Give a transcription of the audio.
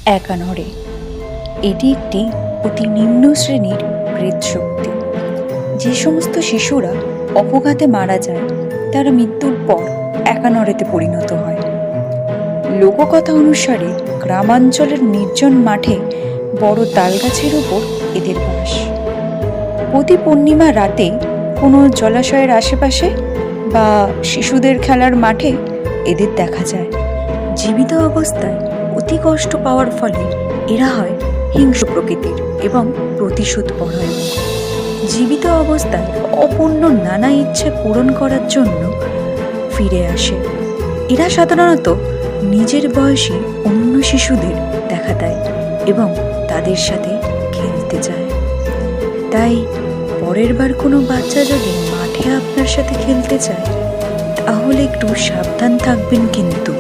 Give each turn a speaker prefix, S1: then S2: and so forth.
S1: একা নড়ে। এটি একটি অতি নিম্ন শ্রেণীর প্রেত শক্তি। যে সমস্ত শিশুরা অপঘাতে মারা যায় তারা মৃত্যুর পর একা নড়েতে পরিণত হয়। লোককথা অনুসারে গ্রামাঞ্চলের নির্জন মাঠে বড় তালগাছের উপর এদের বাস। প্রতি পূর্ণিমা রাতে কোনো জলাশয়ের আশেপাশে বা শিশুদের খেলার মাঠে এদের দেখা যায়। জীবিত অবস্থায় অতি কষ্ট পাওয়ার ফলে এরা হয় হিংস্র প্রকৃতির এবং প্রতিশোধ পরায়ণ। জীবিত অবস্থায় অপূর্ণ নানা ইচ্ছে পূরণ করার জন্য ফিরে আসে। এরা সাধারণত নিজের বয়সী অন্য শিশুদের দেখা দেয় এবং তাদের সাথে খেলতে যায়। তাই পরের বার কোনো বাচ্চা যদি মাঠে আপনার সাথে খেলতে চায় তাহলে একটু সাবধান থাকবেন কিন্তু।